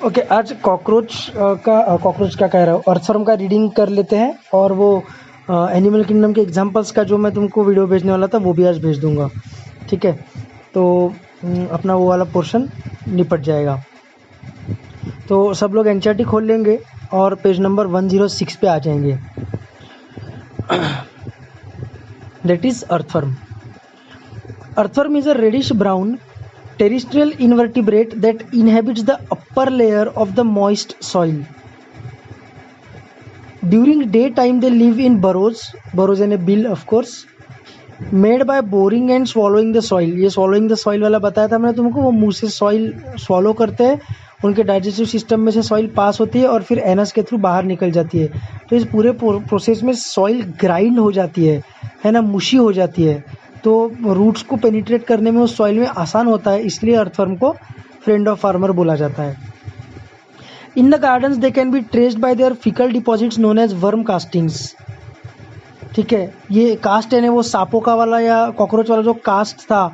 Okay, आज cockroach का कह रहा हूँ, अर्थवर्म का रीडिंग कर लेते हैं। और वो एनिमल किंगडम के एग्जांपल्स का जो मैं तुमको वीडियो भेजने वाला था वो भी आज भेज दूंगा। ठीक है, तो अपना वो वाला पोर्शन निपट जाएगा। तो सब लोग एनसीईआरटी खोल लेंगे और पेज नंबर 106 पे आ जाएंगे। That is earthworm. Earthworm is a reddish brown terrestrial invertebrate that inhabits the upper layer of the moist soil. During daytime they live in burrows and a bill of course, made by boring and swallowing the soil. ये swallowing the soil वाला बताया था मैंने तुमको, वो मुंह से soil swallow करते हैं, उनके डाइजेस्टिव सिस्टम में से सॉइल पास होती है और फिर एनस के थ्रू बाहर निकल जाती है। तो इस पूरे प्रोसेस में सॉइल ग्राइंड हो जाती है ना, मुशी हो जाती है, तो रूट्स को पेनिट्रेट करने में उस सॉइल में आसान होता है, इसलिए अर्थवर्म को फ्रेंड ऑफ फार्मर बोला जाता है। In the gardens they can be traced by their faecal deposits known as worm castings. ठीक है, ये कास्ट है ना, वो सांपों का वाला या कॉकरोच वाला जो कास्ट था,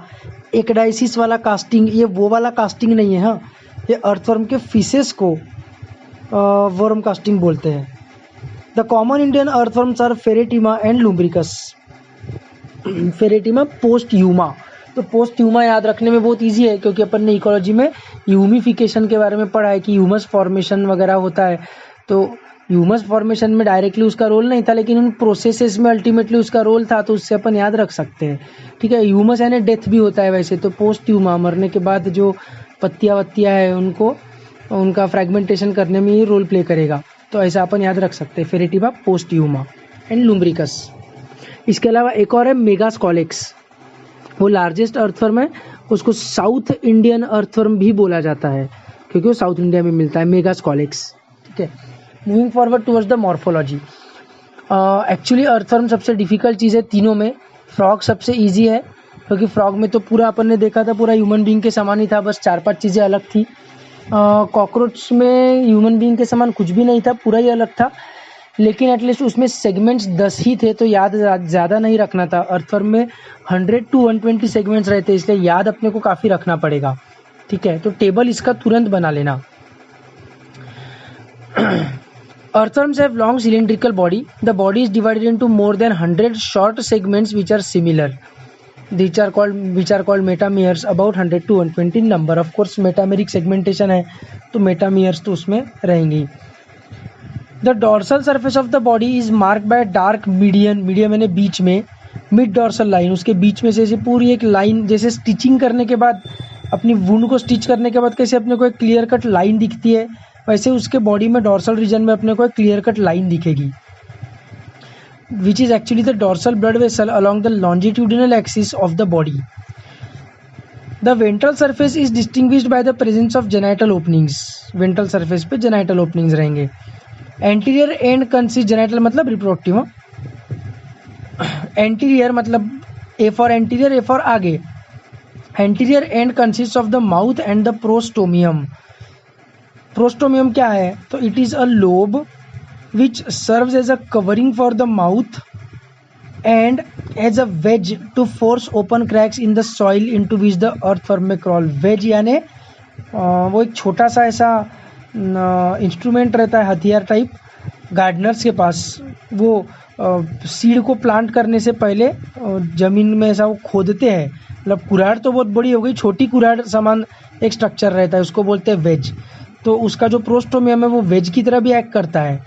एक्डाइसिस वाला कास्टिंग, ये वो वाला कास्टिंग नहीं है। हाँ, ये अर्थवर्म के फिशेस को वर्म कास्टिंग बोलते हैं। The common Indian earthworms are pheretima and lumbricus. Pheretima posthuma, तो पोस्ट्यूमा याद रखने में बहुत इजी है क्योंकि अपन ने इकोलॉजी में ह्यूमिफिकेशन के बारे में पढ़ा है कि ह्यूमस फॉर्मेशन वगैरह होता है। तो ह्यूमस फॉर्मेशन में डायरेक्टली उसका रोल नहीं था, लेकिन उन प्रोसेसेस में अल्टीमेटली उसका रोल था, तो उससे अपन याद रख सकते हैं। ठीक है, ह्यूमस यानी डेथ भी होता है वैसे तो, पोस्ट्यूमा मरने के बाद जो पत्तियाँ है उनको उनका फ्रैगमेंटेशन करने में ही रोल प्ले करेगा, तो ऐसा अपन याद रख सकते हैं, फेरेटिमा पोस्ट्यूमा एंड लुम्ब्रिकस। इसके अलावा एक और है मेगास्कॉलेक्स, वो लार्जेस्ट अर्थवर्म है, उसको साउथ इंडियन अर्थवर्म भी बोला जाता है क्योंकि वो साउथ इंडिया में मिलता है, मेगास्कॉलेक्स। ठीक है, moving forward towards the morphology. Actually earthworm सबसे डिफिकल्ट चीज़ है तीनों में। फ्रॉग सबसे ईजी है क्योंकि फ्रॉग में तो पूरा अपन ने देखा था पूरा ह्यूमन बीइंग के समान ही था, बस 4-5 चीज़ें अलग थी। कॉकरोच में ह्यूमन बीइंग के समान कुछ भी नहीं था, पूरा ही अलग था, लेकिन एटलीस्ट उसमें सेगमेंट्स 10 ही थे, तो याद ज़्यादा नहीं रखना था। अर्थवर्म में 100 to 120 सेगमेंट्स रहते, इसलिए याद अपने को काफ़ी रखना पड़ेगा। ठीक है, तो टेबल इसका तुरंत बना लेना। Earthworms have long cylindrical body. The body is divided into more than 100 short segments which are similar. Which are called metameres, about 100 to 120 number. Of course metameric segmentation है तो metameres तो उसमें रहेंगी। The dorsal surface of the body is marked by a dark median यानी बीच में, mid dorsal line, उसके बीच में से ऐसे पूरी एक लाइन, जैसे स्टिचिंग करने के बाद अपनी वुंड को स्टिच करने के बाद कैसे अपने को एक क्लियर कट लाइन दिखती है, वैसे उसके बॉडी में डॉर्सल रीजन में अपने को एक क्लियर कट लाइन दिखेगी, which is actually the dorsal blood vessel along the longitudinal axis of the body. The ventral surface is distinguished by the presence of genital openings. Ventral surface पे genital openings रहेंगे। Anterior end consists, genital मतलब reproductive, anterior मतलब A for anterior, A for आगे। Anterior end consists of the mouth and the prostomium. Prostomium क्या है, तो it is a lobe which serves as a covering for the mouth and as a wedge to force open cracks in the soil into which the earthworm may crawl. Wedge यानी वो एक छोटा सा ऐसा instrument रहता है, हथियार type, Gardner's के पास। वो सीड को प्लांट करने से पहले जमीन में ऐसा वो खोदते हैं, मतलब कुराड़ तो बहुत बड़ी हो गई, छोटी कुराड़ समान एक स्ट्रक्चर रहता है, उसको बोलते हैं वेज। तो उसका जो प्रोस्टोमियम है वो वेज की तरह भी एक्ट करता है।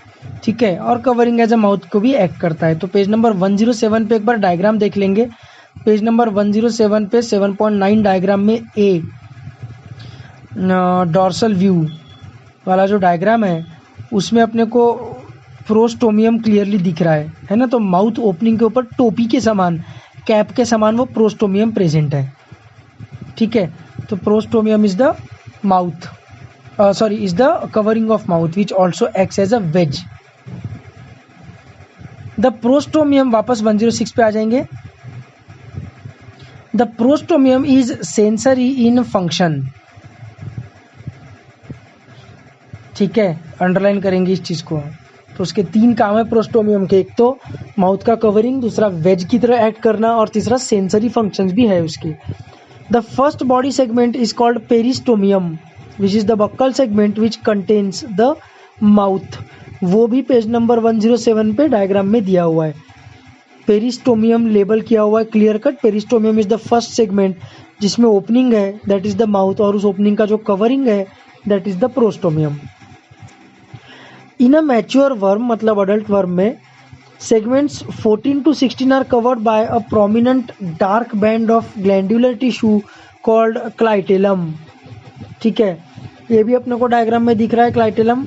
ठीक है, और कवरिंग एज अ माउथ को भी एक्ट करता है। तो पेज नंबर 107 पे एक बार डायग्राम देख लेंगे। पेज नंबर 107 पे 7.9 डायग्राम में ए डॉर्सल व्यू वाला जो डायग्राम है उसमें अपने को प्रोस्टोमियम क्लियरली दिख रहा है ना। तो माउथ ओपनिंग के ऊपर टोपी के समान, कैप के समान वो प्रोस्टोमियम प्रेजेंट है। ठीक है, तो prostomium is the mouth, is the covering of mouth which also acts as a wedge. The prostomium, वापस 106 पे आ जाएंगे। The prostomium is sensory in function. ठीक है, अंडरलाइन करेंगे इस चीज को। तो उसके 3 काम है प्रोस्टोमियम के, एक तो माउथ का कवरिंग, दूसरा वेज की तरह एक्ट करना, और तीसरा सेंसरी फंक्शंस भी है उसकी। The first body segment is called peristomium which is the buccal segment which contains the mouth, वो भी पेज नंबर 107 पे डायग्राम में दिया हुआ है। पेरिस्टोमियम लेबल किया हुआ है clear cut. Peristomium is the first segment जिसमें ओपनिंग है, दैट इज द माउथ, और उस ओपनिंग का जो कवरिंग है that is the prostomium. In a mature worm मतलब अडल्ट वर्म में segments 14 to 16 are covered by a prominent dark band of glandular tissue called clitellum. ठीक है, ये भी अपने को डायग्राम में दिख रहा है। क्लाइटेलम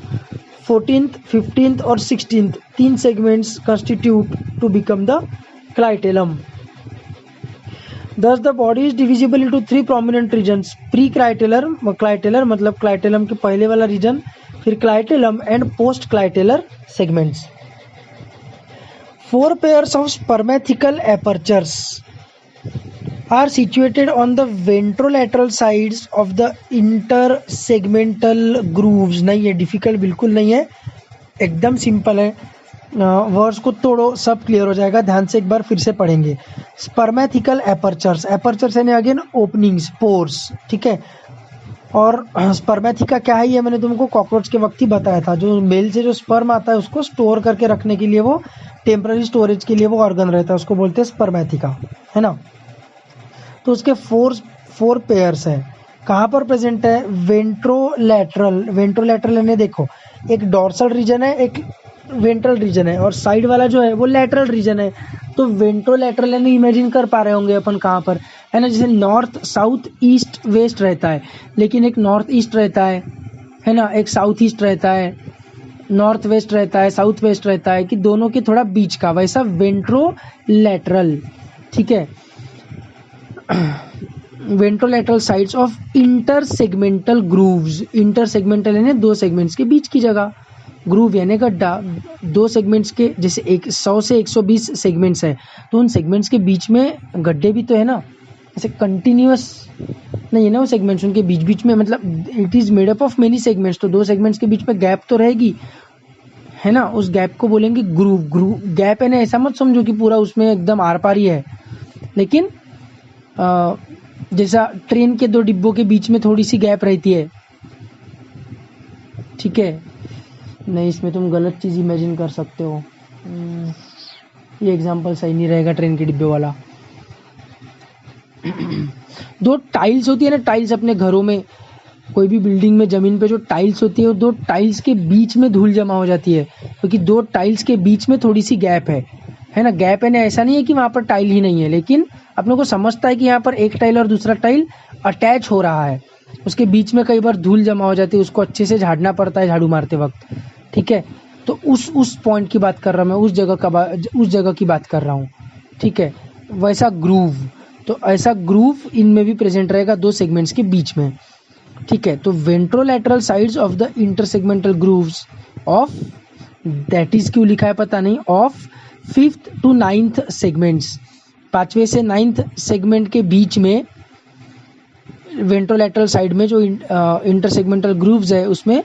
14th, 15th और 16th तीन segments constitute to become the clitellum. Thus the body is divisible into three prominent regions: pre-clitellar, clitellar मतलब क्लाइटेलम के पहले वाला रीजन, फिर clitellum and post clitellar segments. 4 pairs of spermatical apertures are situated on the ventrolateral sides of the intersegmental grooves। नहीं है difficult, बिल्कुल नहीं है, एकदम सिंपल है। वर्ड्स को तोड़ो सब क्लियर हो जाएगा, ध्यान से एक बार फिर से पढ़ेंगे। स्पर्मेथिकल एपर्चर्स, एपर्चर्स यानी अगेन ओपनिंग्स, पोर्स। ठीक है, और स्पर्मेथिका क्या है ये मैंने तुमको कॉकरोच के वक्त ही बताया था। जो मेल से जो स्पर्म आता है उसको स्टोर करके रखने के लिए, वो टेम्पररी स्टोरेज के लिए वो ऑर्गन रहता है, उसको बोलते हैं स्पर्मेथिका, है ना। तो उसके फोर पेयर्स है। कहाँ पर प्रेजेंट है? वेंट्रोलैटरल। वेंट्रोलैटरल यानी देखो एक डॉर्सल रीजन है, एक वेंट्रल रीजन है, और साइड वाला जो है वो लैटरल रीजन है। तो वेंट्रोलैटरल यानी इमेजिन कर पा रहे होंगे अपन कहाँ पर, है ना। जैसे नॉर्थ साउथ ईस्ट वेस्ट रहता है, लेकिन एक नॉर्थ ईस्ट रहता है ना, एक साउथ ईस्ट रहता है, नॉर्थ वेस्ट रहता है, साउथ वेस्ट रहता है, कि दोनों के थोड़ा बीच का, वैसा वेंट्रोलैटरल। ठीक है, ventrolateral sides of intersegmental grooves. Intersegmental यानी दो सेगमेंट्स के बीच की जगह, ग्रूव यानी गड्ढा। दो सेगमेंट्स के जैसे 100 से 120 सेगमेंट्स है, तो उन सेगमेंट्स के बीच में गड्ढे भी तो है ना, ऐसे कंटिन्यूअस नहीं है ना वो सेगमेंट्स, उनके बीच बीच में, मतलब it is made up of many segments, तो दो सेगमेंट्स के बीच में गैप तो रहेगी, है ना। उस गैप को बोलेंगे ग्रूव। ग्रूव गैप है ना, ऐसा मत समझो कि पूरा उसमें एकदम आर पार ही है, लेकिन जैसा ट्रेन के दो डिब्बों के बीच में थोड़ी सी गैप रहती है। ठीक है, नहीं इसमें तुम गलत चीज इमेजिन कर सकते हो, ये एग्जांपल सही नहीं रहेगा ट्रेन के डिब्बे वाला। दो टाइल्स होती है ना, टाइल्स अपने घरों में, कोई भी बिल्डिंग में जमीन पे जो टाइल्स होती है, वो दो टाइल्स के बीच में धूल जमा हो जाती है, क्योंकि दो टाइल्स के बीच में थोड़ी सी गैप है ना। गैप है ना, ऐसा नहीं है कि वहां पर टाइल ही नहीं है, लेकिन अपने को समझता है कि यहाँ पर एक टाइल और दूसरा टाइल अटैच हो रहा है, उसके बीच में कई बार धूल जमा हो जाती है, उसको अच्छे से झाड़ना पड़ता है झाड़ू मारते वक्त। ठीक है, तो उस पॉइंट की बात कर रहा हूँ मैं, उस जगह की बात कर रहा हूँ। ठीक है, वैसा ग्रूव, तो ऐसा ग्रूव इनमें भी प्रेजेंट रहेगा दो सेगमेंट्स के बीच में। ठीक है, तो ventrolateral sides of the intersegmental grooves of, that is क्यों लिखा है पता नहीं, of 5th to 9th segments, 5वें से 9th सेगमेंट के बीच में वेंट्रोलैटरल साइड में जो इंटरसेगमेंटल ग्रूव्स है, उसमें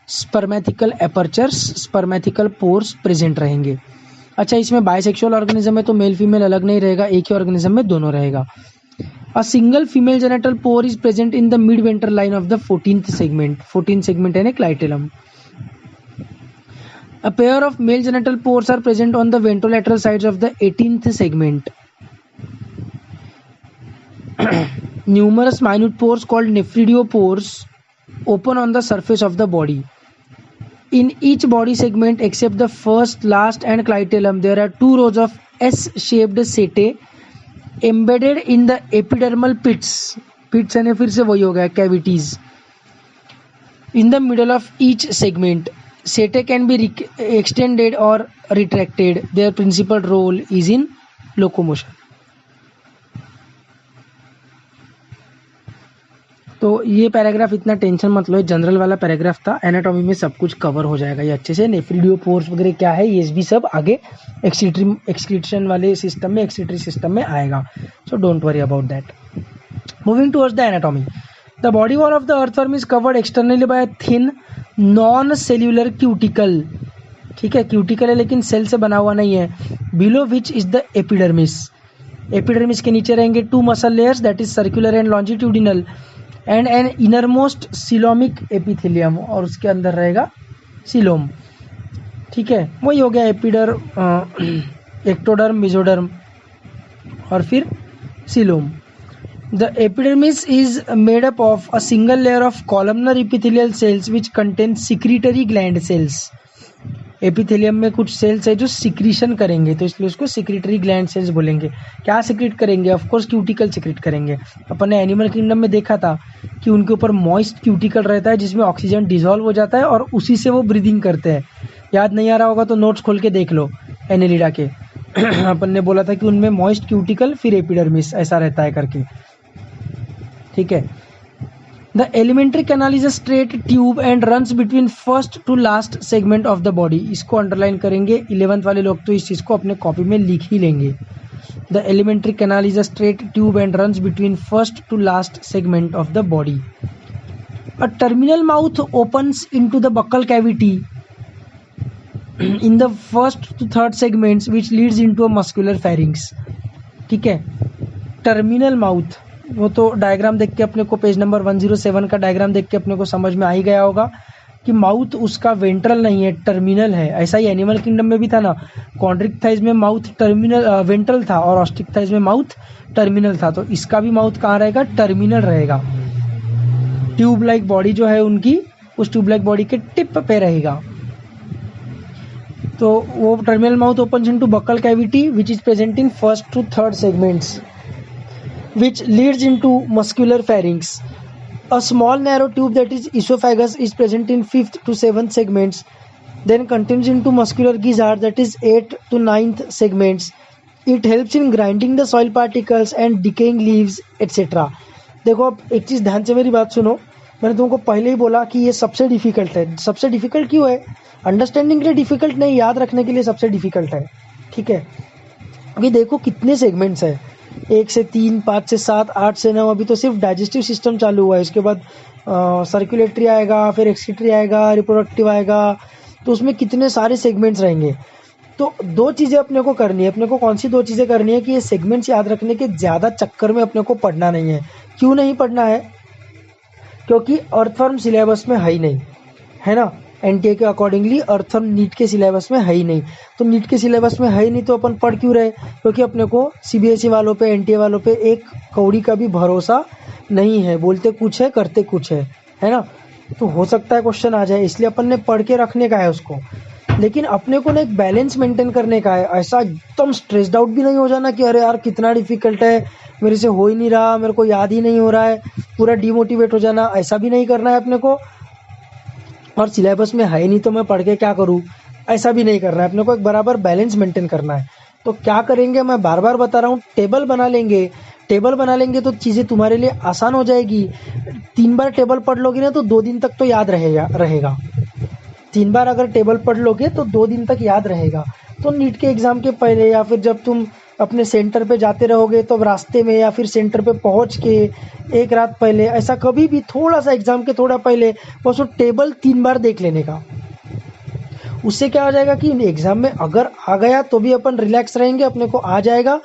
स्पर्मेथिकल एपर्चर्स, स्पर्मेथिकल पोर्स प्रेजेंट रहेंगे। अच्छा, इसमें बाइसेक्सुअल ऑर्गेनिज्म है तो मेल फीमेल अलग नहीं रहेगा, एक ही ऑर्गेनिज्म में दोनों रहेगा। A single female genital pour is present in the mid ventral line of the 14th segment. 14th segment है clitellum. A pair of male genital pores are present on the ventrolateral sides of the 18th segment. Numerous minute pores called nephridopores open on the surface of the body. In each body segment except the first, last and clitellum, there are two rows of S-shaped setae embedded in the epidermal pits. Pits यानी फिर से वही हो गया, cavities. In the middle of each segment, setae can be extended or retracted. Their principal role is in locomotion. तो ये paragraph इतना tension मत लो, जनरल वाला पैराग्राफ था, एनाटॉमी में सब कुछ कवर हो जाएगा ये अच्छे से। नेफ्रिडियोपोर्स वगैरह क्या है ये भी सब आगे एक्सक्रीशन वाले सिस्टम में, एक्सक्रीटरी सिस्टम में आएगा, so don't worry about that. Moving towards the anatomy, the body wall of the earthworm is covered externally bye thin non cellular cuticle. ठीक है, क्यूटिकल है लेकिन सेल से बना हुआ नहीं है। Below which is the epidermis. Epidermis के नीचे रहेंगे two muscle layers, that is circular and longitudinal, and an innermost coelomic epithelium, और उसके अंदर रहेगा सिलोम। ठीक है, वही हो गया एपिडर, एक्टोडर्म, मेसोडर्म और फिर coelom. The epidermis is made up of a single layer of columnar epithelial cells which contain secretory gland sales. Epithelium में कुछ सेल्स है जो सिक्रीशन करेंगे, तो इसलिए उसको सिक्रीटरी ग्लैंड सेल्स बोलेंगे। क्या सिक्रीट करेंगे? ऑफ कोर्स क्यूटिकल सिक्रीट करेंगे। अपन ने एनिमल किंगडम में देखा था कि उनके ऊपर मॉइस्ट क्यूटिकल रहता है जिसमें ऑक्सीजन डिसॉल्व हो जाता है और उसी से वो ब्रीदिंग करते हैं। याद नहीं आ रहा होगा तो नोट्स खोल के देख लो एनेलिडा के। अपन ने बोला था कि उनमें मॉइस्ट क्यूटिकल फिर एपिडर्मिस ऐसा रहता है करके। ठीक है, the alimentary canal is a straight tube and runs between first to last segment of the body. इसको अंडरलाइन करेंगे, 11th वाले लोग तो इस चीज को अपने कॉपी में लिख ही लेंगे। The alimentary canal is a straight tube and runs between first to last segment of the body. A terminal mouth opens into the buccal cavity in the first to third segments which leads into a muscular pharynx। ठीक है, terminal mouth, वो तो diagram देख के अपने को page number 107 का diagram देख के अपने को समझ में आ ही गया होगा कि माउथ उसका वेंट्रल नहीं है, टर्मिनल है। ऐसा ही एनिमल किंगडम में भी था ना, कॉन्ड्रिक थाइज में माउथ टर्मिनल वेंट्रल था और ऑस्टिक थाइज में माउथ टर्मिनल था। तो इसका भी माउथ कहाँ रहेगा? टर्मिनल रहेगा। ट्यूब लाइक बॉडी जो है उनकी, उस ट्यूब लाइक बॉडी के टिप पे रहेगा। तो वो terminal mouth opens into buccal cavity which is present in first to third segments which leads into muscular pharynx. A small narrow tube that is esophagus is present in 5th to 7th segments, then continues into muscular gizzard that is 8th to 9th segments. It helps in grinding the soil particles and decaying leaves etc. देखो अब एक चीज़ ध्यान से मेरी बात सुनो, मैंने तुमको पहले ही बोला कि ये सबसे डिफिकल्ट है। सबसे डिफिकल्ट क्यों है? अंडरस्टैंडिंग के लिए डिफिकल्ट नहीं, याद रखने के लिए सबसे डिफिकल्ट है। ठीक है, अभी देखो कितने सेगमेंट्स है, 1 से 3, 5 से 7, 8 से 9। अभी तो सिर्फ डाइजेस्टिव सिस्टम चालू हुआ है, इसके बाद सर्कुलेटरी आएगा, फिर एक्सक्रीटरी आएगा, रिप्रोडक्टिव आएगा, तो उसमें कितने सारे सेगमेंट्स रहेंगे। तो 2 चीज़ें अपने को करनी है। अपने को कौन सी 2 चीज़ें करनी है कि ये सेगमेंट्स याद रखने के ज़्यादा चक्कर में अपने को पढ़ना नहीं है। क्यों नहीं पढ़ना है? क्योंकि अर्थवर्म सिलेबस में है ही नहीं, है ना। एनटीए के अकॉर्डिंगली अर्थवर्म नीट के सिलेबस में है ही नहीं। तो नीट के सिलेबस में है ही नहीं तो अपन पढ़ क्यों रहे? क्योंकि अपने को सीबीएसई वालों पे, एनटीए वालों पे एक कौड़ी का भी भरोसा नहीं है। बोलते कुछ है, करते कुछ है ना। तो हो सकता है क्वेश्चन आ जाए, इसलिए अपन ने पढ़ के रखने का है उसको। लेकिन अपने को ना एक बैलेंस मेंटेन करने का है। ऐसा एकदम स्ट्रेस्ड आउट भी नहीं हो जाना कि अरे यार कितना डिफिकल्ट है, मेरे से हो ही नहीं रहा, मेरे को याद ही नहीं हो रहा है, पूरा डिमोटिवेट हो जाना। ऐसा भी नहीं करना है अपने को। और सिलेबस में है नहीं तो मैं पढ़ के क्या करूँ, ऐसा भी नहीं करना है। अपने को एक बराबर बैलेंस मेंटेन करना है। तो क्या करेंगे, मैं बार बार बता रहा हूँ, टेबल बना लेंगे। टेबल बना लेंगे तो चीज़ें तुम्हारे लिए आसान हो जाएगी। 3 बार टेबल पढ़ लोगे ना तो 2 दिन तक तो याद रहेगा। 3 बार अगर टेबल पढ़ लोगे तो 2 दिन तक याद रहेगा। तो नीट के एग्ज़ाम के पहले या फिर जब तुम अपने सेंटर पे जाते रहोगे तो रास्ते में या फिर सेंटर पे पहुंच के एक रात पहले, ऐसा कभी भी थोड़ा सा एग्ज़ाम के थोड़ा पहले बस वो टेबल 3 बार देख लेने का। उससे क्या हो जाएगा कि एग्ज़ाम में अगर आ गया तो भी अपन रिलैक्स रहेंगे, अपने को आ जाएगा।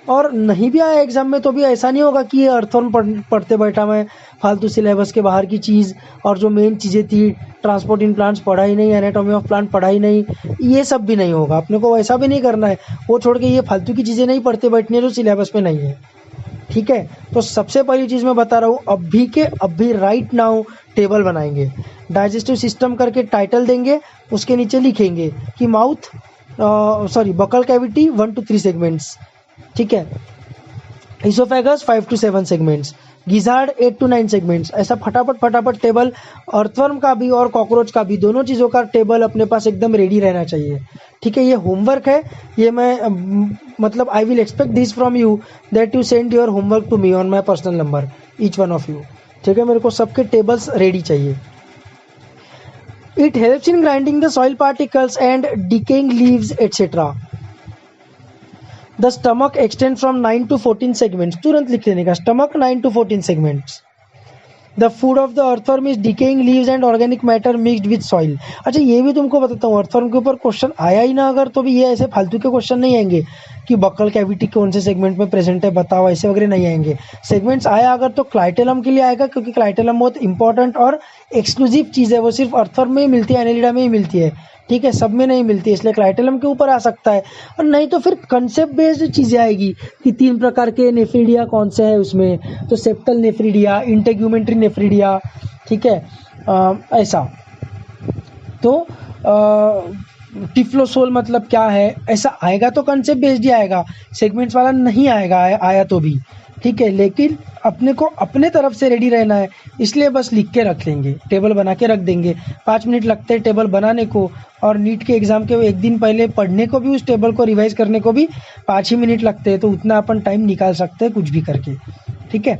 और नहीं भी आया एग्जाम में तो भी ऐसा नहीं होगा कि ये अर्थवर्म पढ़ते बैठा मैं फालतू सिलेबस के बाहर की चीज़, और जो मेन चीज़ें थी ट्रांसपोर्ट इन प्लांट्स पढ़ा ही नहीं, एनाटॉमी ऑफ प्लांट पढ़ा ही नहीं, ये सब भी नहीं होगा। अपने को वैसा भी नहीं करना है। वो छोड़ के ये फालतू की चीज़ें नहीं पढ़ते बैठनी है जो सिलेबस में नहीं है। ठीक है, तो सबसे पहली चीज़ मैं बता रहा हूँ, अभी राइट नाउ टेबल बनाएंगे। डाइजेस्टिव सिस्टम करके टाइटल देंगे, उसके नीचे लिखेंगे कि बकल कैविटी 1 to 3 सेगमेंट्स। ठीक है, oesophagus 5 to 7 segments, gizzard 8 to 9 segments. ऐसा फटाफट टेबल अर्थवर्म का भी और कॉकरोच का भी, दोनों चीज़ों का टेबल अपने पास एकदम रेडी रहना चाहिए। ठीक है, ये होमवर्क है। ये मैं I will expect this from you that you send your homework to me on my personal number, each one of you. ठीक है, मेरे को सबके टेबल्स रेडी चाहिए। It helps in grinding the soil particles and decaying leaves et cetera. The stomach extends from 9 to 14 segments. तुरंत लिख लेने का, stomach 9 to 14 segments. The food of the earthworm is decaying leaves and organic matter mixed with soil. अच्छा, ये भी तुमको बताता हूँ, अर्थवर्म के ऊपर क्वेश्चन आया ही ना अगर तो भी ये ऐसे फालतू के क्वेश्चन नहीं आएंगे। कि बकल कैविटी कौन से सेगमेंट में प्रेजेंट है बताओ, ऐसे वगैरह नहीं आएंगे। सेगमेंट्स आया अगर तो क्लाइटेलम के लिए आएगा, क्योंकि क्लाइटेलम बहुत इंपॉर्टेंट और एक्सक्लूसिव चीज़ है, वो सिर्फ अर्थवर्म में ही मिलती है, एनेलिडा में ही मिलती है, ठीक है, सब में नहीं मिलती, इसलिए क्लाइटेलम के ऊपर आ सकता है। और नहीं तो फिर कंसेप्ट बेस्ड चीज़ें आएगी कि 3 प्रकार के नेफ्रिडिया कौन से है उसमें, तो सेप्टल नेफ्रिडिया, इंटेग्यूमेंट्री नेफ्रिडिया, ठीक है, ऐसा। तो टिफ्लोसोल मतलब क्या है, ऐसा आएगा तो कंसेप्ट बेस्ड ही आएगा, सेगमेंट्स वाला नहीं आएगा, आया तो भी, ठीक है। लेकिन अपने को अपने तरफ से रेडी रहना है, इसलिए बस लिख के रख लेंगे, टेबल बना के रख देंगे। 5 मिनट लगते हैं टेबल बनाने को, और नीट के एग्जाम के एक दिन पहले पढ़ने को भी, उस टेबल को रिवाइज करने को भी 5 ही मिनट लगते हैं, तो उतना अपन टाइम निकाल सकते हैं कुछ भी करके, ठीक है।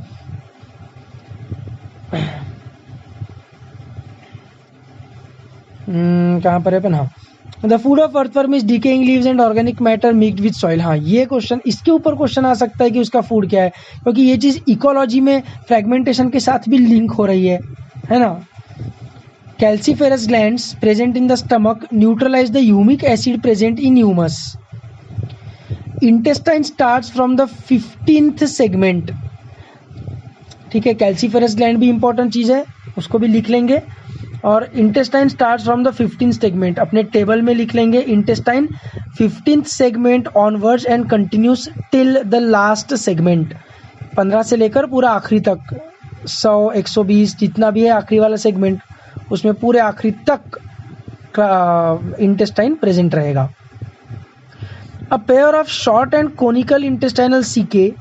कहाँ पर है अपन, हाँ, the food of earthworm is decaying leaves and organic matter mixed with soil. हाँ, ये क्वेश्चन, इसके ऊपर क्वेश्चन आ सकता है कि उसका फूड क्या है, क्योंकि ये चीज इकोलॉजी में फ्रेगमेंटेशन के साथ भी लिंक हो रही है ना। Calciferous glands present in the stomach neutralize the humic acid present in humus. Intestine starts from the 15th segment, ठीक है। कैल्सीफेरस ग्लैंड भी इंपॉर्टेंट चीज है, उसको भी लिख लेंगे। और intestine starts from the 15th segment, अपने टेबल में लिख लेंगे intestine 15th segment onwards and continuous till the last segment. 15 से लेकर पूरा आखिरी तक, 100 120 जितना भी है आखिरी वाला सेगमेंट, उसमें पूरे आखिरी तक इंटेस्टाइन प्रेजेंट रहेगा। A pair of short and conical intestinal caeca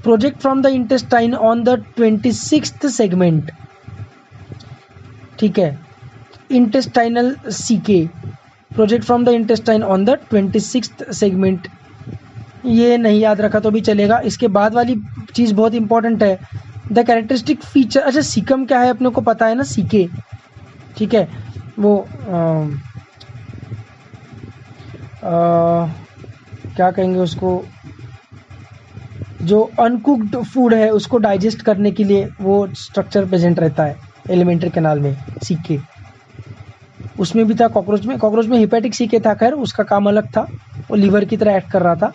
project from the intestine on the 26th segment, ठीक है। Intestinal caeca project from the intestine on the 26th segment, ये नहीं याद रखा तो भी चलेगा। इसके बाद वाली चीज बहुत इंपॉर्टेंट है, द कैरेक्टरिस्टिक फीचर। अच्छा, सीकम क्या है अपने को पता है ना, सीके, ठीक है। वो क्या कहेंगे उसको, जो अनकुक्ड फूड है उसको डाइजेस्ट करने के लिए वो स्ट्रक्चर प्रेजेंट रहता है एलिमेंट्री कैनाल में, सीके। उसमें भी था कॉकरोच में हिपैटिक सीके था, खैर उसका काम अलग था, वो लीवर की तरह एक्ट कर रहा था,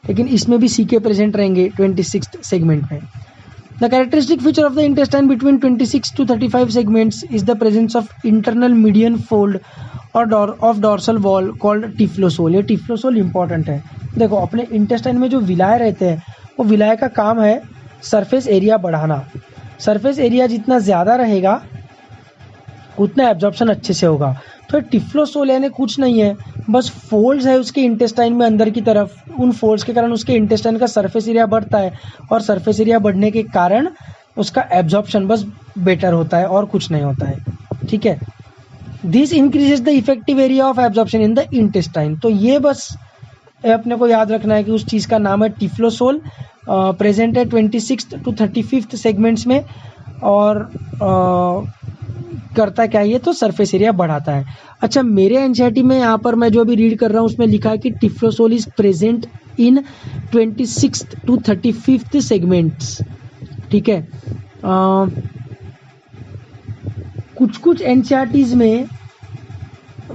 लेकिन इसमें भी सीके प्रेजेंट रहेंगे 26th सेगमेंट में। The characteristic feature of the intestine between 26 to 35 segments is the presence of internal median fold और of dorsal wall called typhlosole. ये टिफ्लोसोल इंपॉर्टेंट है। देखो, अपने इंटेस्टाइन में जो विलाय रहते हैं, वो विलाय का काम है सरफेस एरिया बढ़ाना। सरफेस एरिया जितना ज़्यादा रहेगा उतना एब्जॉर्प्शन अच्छे से होगा। तो टिफ्लोसोल यानी कुछ नहीं है, बस फोल्ड्स है उसके इंटेस्टाइन में अंदर की तरफ, उन फोल्ड्स के कारण उसके इंटेस्टाइन का सरफेस एरिया बढ़ता है, और सरफेस एरिया बढ़ने के कारण उसका एब्जॉर्प्शन बस बेटर होता है, और कुछ नहीं होता है, ठीक है। This increases the effective area of absorption in the intestine. तो ये बस अपने को याद रखना है कि उस चीज़ का नाम है टिफ्लोसोल, प्रेजेंट है 26th to 35th सेगमेंट्स में, और करता क्या ये, तो सरफेस एरिया बढ़ाता है। अच्छा, मेरे एनसीईआरटी में यहाँ पर मैं जो अभी रीड कर रहा हूँ उसमें लिखा है कि typhlosole is present in 26th to 35th segments, ठीक है। कुछ एनसीईआरटीज में,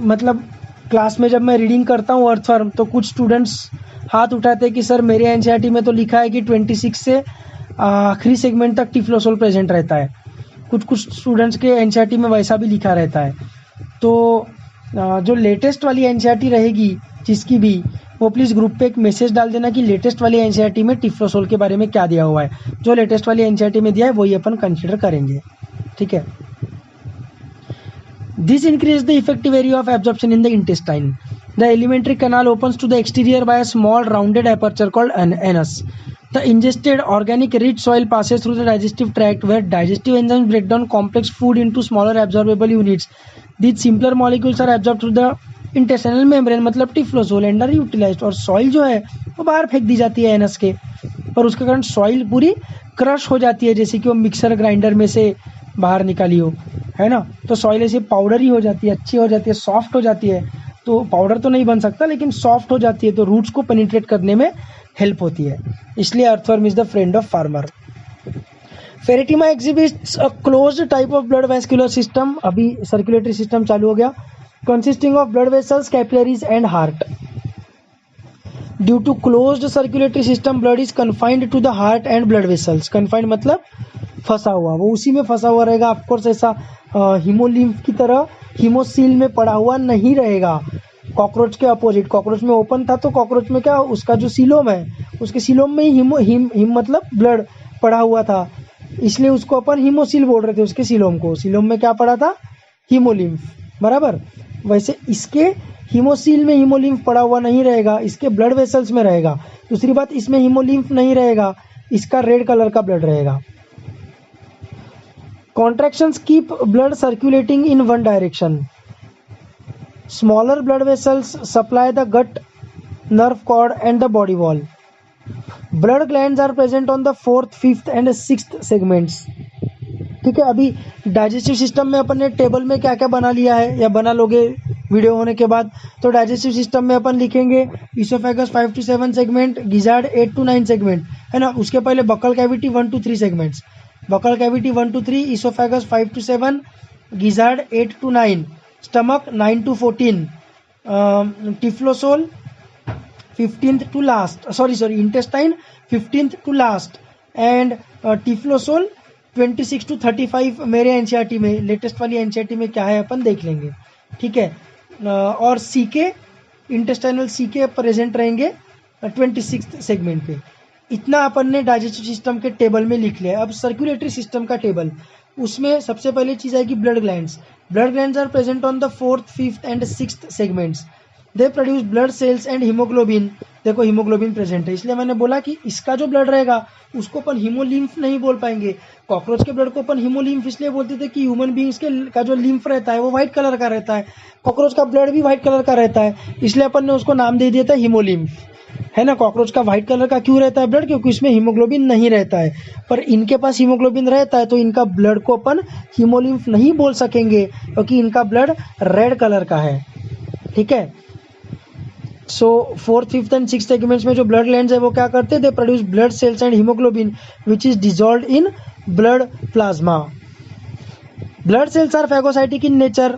मतलब क्लास में जब मैं रीडिंग करता हूँ अर्थवर्म, तो कुछ स्टूडेंट्स हाथ उठाते हैं कि सर मेरे एनसीईआरटी में तो लिखा है कि 26 से आखिरी सेगमेंट तक टिफ्लोसोल प्रेजेंट रहता है। कुछ स्टूडेंट्स के एनसीईआरटी में वैसा भी लिखा रहता है। तो जो लेटेस्ट वाली एनसीईआरटी रहेगी जिसकी भी, वो प्लीज़ ग्रुप पे एक मैसेज डाल देना कि लेटेस्ट वाली एनसीईआरटी में टिफ्लोसोल के बारे में क्या दिया हुआ है। जो लेटेस्ट वाली एनसीईआरटी में दिया है वही अपन कंसिडर करेंगे, ठीक है। This increases the effective area of absorption in the intestine. The alimentary canal opens to the exterior by a small rounded aperture called an anus. The ingested organic rich soil passes through the digestive tract where digestive enzymes break down complex food into smaller absorbable units. These simpler molecules are absorbed through the intestinal membrane, मतलब typhlosole and are utilised. और soil जो है वो बाहर फेंक दी जाती है anus के, और उसके कारण सॉइल पूरी क्रश हो जाती है, जैसे कि वो मिक्सर ग्राइंडर में से बाहर निकाली हो, है ना। तो सॉइल ऐसे पाउडर ही हो जाती है, अच्छी हो जाती है, सॉफ्ट हो जाती है। तो पाउडर तो नहीं बन सकता, लेकिन सॉफ्ट हो जाती है, तो रूट्स को पेनिट्रेट करने में हेल्प होती है। इसलिए earthworm is the friend of farmer. Pheretima exhibits a closed type of blood vascular system. अभी सर्कुलेटरी सिस्टम चालू हो गया, consisting of blood vessels, capillaries and heart. Due to closed circulatory system blood is confined to the heart and blood vessels. Confined मतलब फंसा हुआ, वो उसी में फंसा हुआ रहेगा। ऑफकोर्स ऐसा हीमोलिम्फ की तरह हीमोसील में पड़ा हुआ नहीं रहेगा। कॉकरोच के अपोजिट, कॉकरोच में ओपन था तो कॉकरोच में क्या, उसका जो सीलोम है उसके सीलोम में ही हिम मतलब ब्लड पड़ा हुआ था, इसलिए उसको अपन हीमोसील बोल रहे थे। उसके सीलोम को, सीलोम में क्या पड़ा था, हीमोलिम्फ, बराबर। वैसे इसके हीमोसील में हीमोलिम्फ पड़ा हुआ नहीं रहेगा, इसके ब्लड वेसल्स में रहेगा। दूसरी बात, इसमें हीमोलिम्फ नहीं रहेगा, इसका रेड कलर का ब्लड रहेगा। Contractions keep blood circulating in one direction. Smaller blood vessels supply the gut, nerve cord and the body wall. Blood glands are present on the 4th, 5th and 6th segments. ठीक है, अभी digestive system में अपन ने table में क्या क्या बना लिया है या बना लोगे वीडियो होने के बाद। तो डाइजेस्टिव सिस्टम में अपन लिखेंगे oesophagus 5 to 7 segment, gizzard 8 to 9 segment, है ना। उसके पहले buccal cavity 1 to 3 segments, buccal cavity 1 to 3, oesophagus 5 to 7, gizzard 8 to 9, stomach 9 to 14, typhlosole 15th to last, sorry intestine 15th to last, and typhlosole 26 to 35 मेरे NCERT में, latest वाली NCERT में क्या है अपन देख लेंगे। ठीक है, और सीके, इंटेस्टाइनल सीके प्रेजेंट रहेंगे 26th सेगमेंट पे। इतना अपन ने डाइजेस्टिव सिस्टम के टेबल में लिख लिया। अब सर्कुलेटरी सिस्टम का टेबल, उसमें सबसे पहले चीज आएगी blood glands. Blood glands are present on the 4th, 5th and 6th segments. They produce blood cells and haemoglobin. देखो हीमोग्लोबिन प्रेजेंट है, इसलिए मैंने बोला कि इसका जो ब्लड रहेगा उसको अपन हीमोलिम्फ नहीं बोल पाएंगे। कॉकरोच के ब्लड को अपन हीमोलिम्फ इसलिए बोलते थे कि ह्यूमन बींग्स के का जो लिम्फ रहता है वो व्हाइट कलर का रहता है, कॉकरोच का ब्लड भी व्हाइट कलर का रहता है, इसलिए अपन ने उसको नाम दे दिया था हीमोलिम्फ, है ना। कॉकरोच का व्हाइट कलर का क्यों रहता है ब्लड, क्योंकि इसमें हीमोग्लोबिन नहीं रहता है। पर इनके पास हीमोग्लोबिन रहता है तो इनका ब्लड को अपन हीमोलिम्फ नहीं बोल सकेंगे क्योंकि इनका ब्लड रेड कलर का है। ठीक है, सो 4th, 5th and 6th segments में जो ब्लड ग्लैंड्स है वो क्या करते हैं, they produce blood cells and haemoglobin which is dissolved in blood plasma. Blood cells are phagocytic in nature.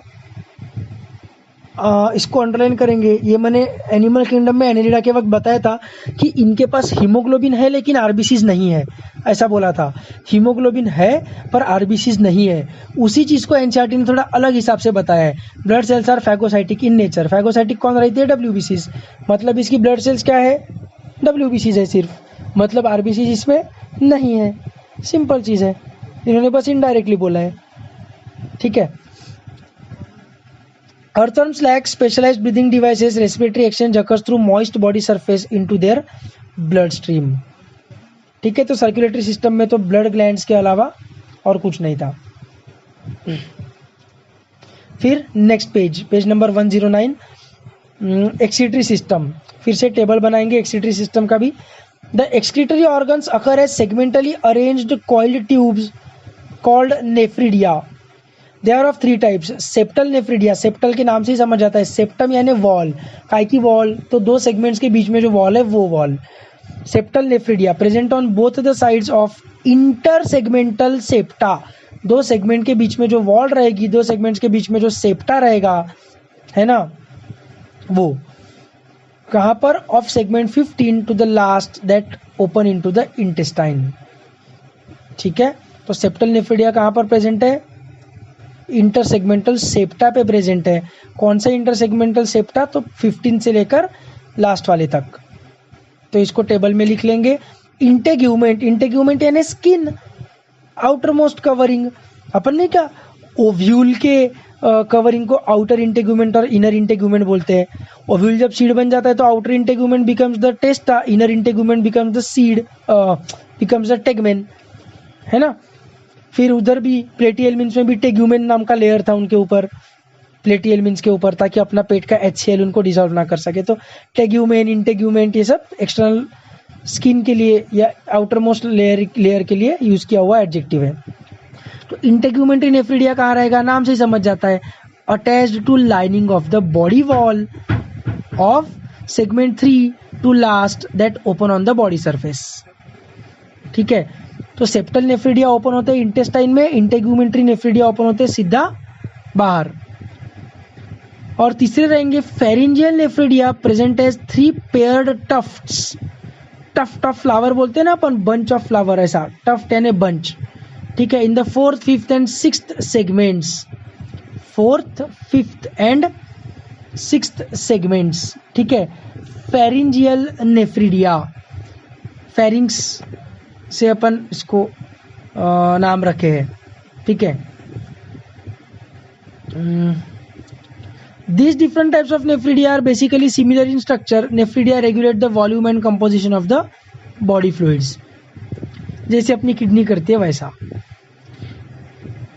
इसको अंडरलाइन करेंगे, ये मैंने एनिमल किंगडम में एनेलिडा के वक्त बताया था कि इनके पास हीमोग्लोबिन है लेकिन आरबीसीज नहीं है, ऐसा बोला था। हीमोग्लोबिन है पर आरबीसीज नहीं है। उसी चीज को एनसीईआरटी ने थोड़ा अलग हिसाब से बताया है। Blood cells are phagocytic in nature. Phagocytic कौन रहती है, डब्ल्यूबीसीज। मतलब इसकी ब्लड सेल्स क्या है, डब्ल्यूबीसीज है सिर्फ, मतलब आरबीसीज इसमें नहीं है। सिंपल चीज है, इन्होंने बस इनडायरेक्टली बोला है। ठीक है, Earthworms lack specialized breathing devices. Respiratory exchange occurs through moist body surface into their bloodstream. ठीक है, तो सर्कुलेटरी सिस्टम में तो ब्लड ग्लैंड्स के अलावा और कुछ नहीं था। फिर next page number 109, excretory system. फिर से टेबल बनाएंगे एक्सक्रीटरी सिस्टम का भी। The excretory organs occur as segmentally arranged coiled tubes called nephridia. They are of 3 types. Septal nephridia, septal के नाम से ही समझ जाता है, सेप्टम यानी वॉल, काय की वॉल, तो 2 सेगमेंट्स के बीच में जो वॉल है वो wall. Septal nephridia present on both the sides of inter segmental septa. 2 segment के बीच में जो वॉल रहेगी, 2 सेगमेंट्स के बीच में जो सेप्टा रहेगा, है ना, वो कहाँ पर, of segment 15 to the last that open into the intestine. ठीक है, तो सेप्टल नेफ्रिडिया कहाँ पर प्रेजेंट है, इंटर सेगमेंटल सेप्टा पे प्रेजेंट है। कौन सा इंटर सेगमेंटल सेप्टा, तो 15 से लेकर लास्ट वाले तक। तो इसको टेबल में लिख लेंगे। इंटेग्यूमेंट, इंटेग्यूमेंट यानी स्किन, आउटर मोस्ट कवरिंग। अपन ने क्या, ओव्यूल के कवरिंग को आउटर इंटेग्यूमेंट और इनर इंटेग्यूमेंट बोलते हैं। ओव्यूल जब सीड बन जाता है तो outer integument becomes the टेस्टा, inner integument becomes the seed, becomes the tegmen, है ना। फिर उधर भी प्लेटिहेल्मिन्स में भी टेग्यूमेन नाम का लेयर था उनके ऊपर, प्लेटिहेल्मिन्स के ऊपर, ताकि अपना पेट का HCl उनको डिसॉल्व ना कर सके। तो टेग्यूमेन, इंटेग्यूमेंट, ये सब एक्सटर्नल स्किन के लिए या आउटर मोस्ट लेयर के लिए यूज किया हुआ एडजेक्टिव है। तो इंटेग्यूमेंट्री नेफ्रिडिया कहाँ रहेगा, नाम से ही समझ जाता है, attached to lining of the body wall of segment 3 to last that open on the body surface. ठीक है, तो सेप्टल नेफ्रिडिया ओपन होते हैं इंटेस्टाइन में, इंटेग्यूमेंट्री नेफ्रिडिया ओपन होते हैं सीधा बाहर। और तीसरे रहेंगे pharyngeal nephridia present as 3 paired tufts. Tuft of flower बोलते हैं ना अपन, बंच ऑफ फ्लावर, ऐसा टफ्ट यानी बंच, ठीक है। In the 4th, 5th and 6th segments, 4th, 5th and 6th segments, ठीक है। फेरिंजियल नेफ्रिडिया, फेरिंग्स से अपन इसको नाम रखे हैं, ठीक है। These different types of nephridia are basically similar in structure. Nephridia regulate the volume and composition of the body fluids. जैसे अपनी किडनी करती है वैसा,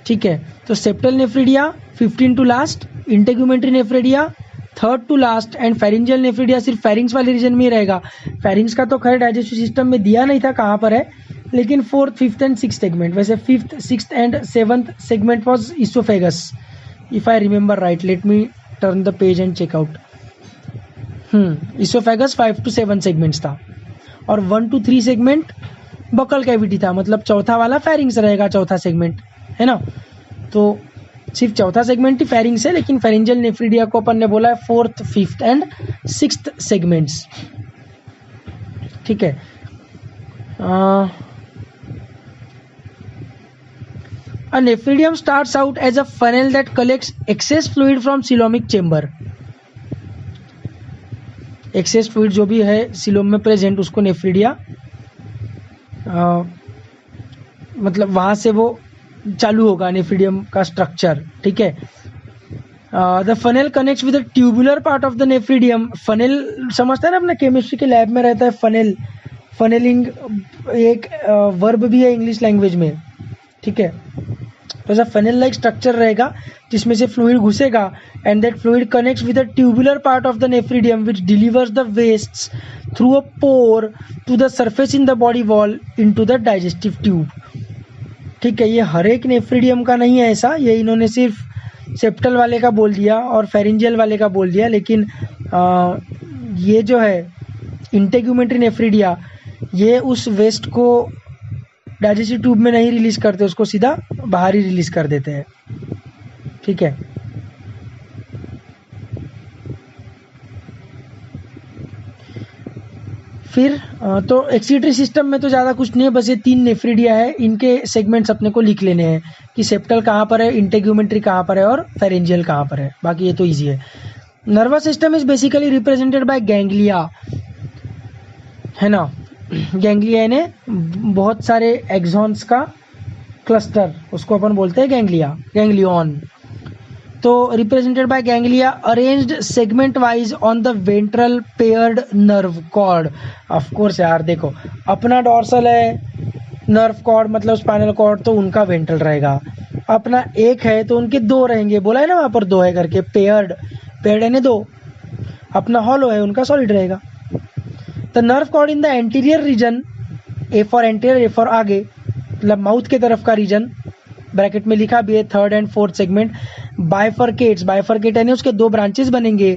ठीक है। तो septal nephridia 15 to last, integumentary nephridia 3rd to last and pharyngeal nephridia सिर्फ pharynx वाले रीजन में ही रहेगा। फेरिंग्स का तो खैर डाइजेस्टिव सिस्टम में दिया नहीं था कहाँ पर है, लेकिन 4th, 5th and 6th segment. वैसे 5th, 6th and 7th segment was oesophagus, if I remember right. Let me turn the page and check out. Oesophagus 5 to 7 segments था और 1 to 3 सेगमेंट बकल कैविटी था, मतलब चौथा वाला pharynx रहेगा, चौथा segment है ना। तो सिर्फ चौथा सेगमेंट ही फेरिंग्स है, लेकिन फेरिंजियल नेफ्रिडिया को अपन ने बोला है 4th, 5th and 6th segments, ठीक है। A nephridium starts out as a funnel that collects excess fluid from coelomic chamber. excess fluid जो भी है सीलोम में प्रेजेंट, उसको नेफ्रिडिया मतलब वहां से वो चालू होगा नेफ्रिडियम का स्ट्रक्चर, ठीक है। The funnel connects with the tubular part of the nephridium. Funnel समझता है ना, अपने केमिस्ट्री के लैब में रहता है फनेल। फनेलिंग एक वर्ब भी है इंग्लिश लैंग्वेज में, ठीक है। तो ऐसा फनेल लाइक स्ट्रक्चर रहेगा जिसमें से फ्लूइड घुसेगा and that fluid connects with the tubular part of the nephridium which delivers the wastes through a pore to the surface in the body wall into the digestive tube, ठीक है। ये हर एक नेफ्रिडियम का नहीं है ऐसा, ये इन्होंने सिर्फ सेप्टल वाले का बोल दिया और फेरिंजियल वाले का बोल दिया, लेकिन ये जो है इंटेग्यूमेंट्री नेफ्रिडिया, ये उस वेस्ट को डाइजेस्टिव ट्यूब में नहीं रिलीज करते, उसको सीधा बाहर ही रिलीज कर देते हैं, ठीक है। फिर तो एक्सीटरी सिस्टम में तो ज़्यादा कुछ नहीं है, बस ये 3 नेफ्रिडिया है, इनके सेगमेंट्स अपने को लिख लेने हैं कि सेप्टल कहाँ पर है, इंटेग्यूमेंट्री कहाँ पर है और फेरेंजियल कहाँ पर है, बाकी ये तो ईजी है। Nervous system is basically represented by ganglia, है ना। गैंग्लिया ने बहुत सारे एक्सॉन्स का क्लस्टर, उसको अपन बोलते हैं गैंग्लिया, गैंग्लियन। तो represented by ganglia arranged segment wise on the ventral paired nerve cord. Of course यार, देखो अपना डॉर्सल है नर्व कॉर्ड मतलब स्पाइनल कॉर्ड, तो उनका वेंट्रल रहेगा। अपना एक है तो उनके 2 रहेंगे, बोला है ना वहां पर 2 है करके, पेयर्ड, पेयर्ड है 2। अपना हॉलो है, उनका सॉलिड रहेगा। The nerve cord in the anterior region, A for anterior, A for आगे, मतलब माउथ के तरफ का रीजन, ब्रैकेट में लिखा भी है 3rd and 4th segment, बाइफरकेट्स, bifurcate यानी उसके 2 ब्रांचेस बनेंगे,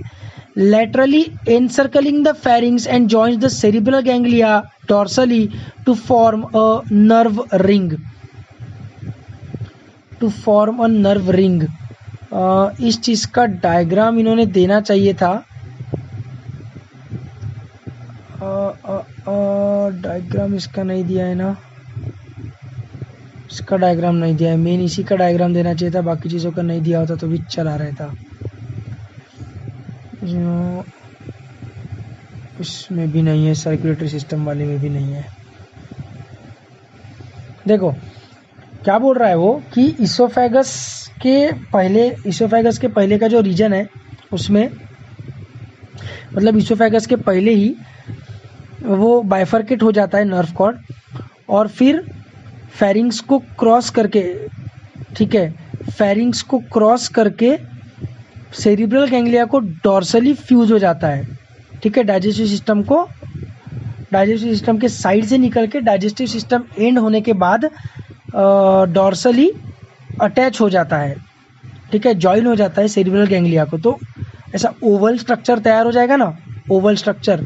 laterally encircling the pharynx and joins the cerebral ganglia dorsally to form a nerve ring. To form a nerve ring. इस चीज का डायग्राम इन्होंने देना चाहिए था। डायग्राम इसका नहीं दिया है ना, इसका डायग्राम नहीं दिया है, मेन इसी का डायग्राम देना चाहिए था, बाकी चीज़ों का नहीं दिया होता तो भी चला रहता। इसमें भी नहीं है, सर्कुलेटरी सिस्टम वाले में भी नहीं है। देखो क्या बोल रहा है वो कि इसोफेगस के पहले का जो रीजन है उसमें, मतलब इसोफेगस के पहले ही वो बाइफरकेट हो जाता है नर्व कॉर्ड, और फिर फेरिंग्स को क्रॉस करके, ठीक है, फेरिंग्स को क्रॉस करके सेरिब्रल गैंग्लिया को डॉर्सली फ्यूज हो जाता है, ठीक है। डाइजेस्टिव सिस्टम के साइड से निकल के डाइजेस्टिव सिस्टम एंड होने के बाद डॉर्सली अटैच हो जाता है, ठीक है, ज्वाइन हो जाता है सेरिब्रल गैंग्लिया को। तो ऐसा ओवल स्ट्रक्चर तैयार हो जाएगा ना, ओवल स्ट्रक्चर,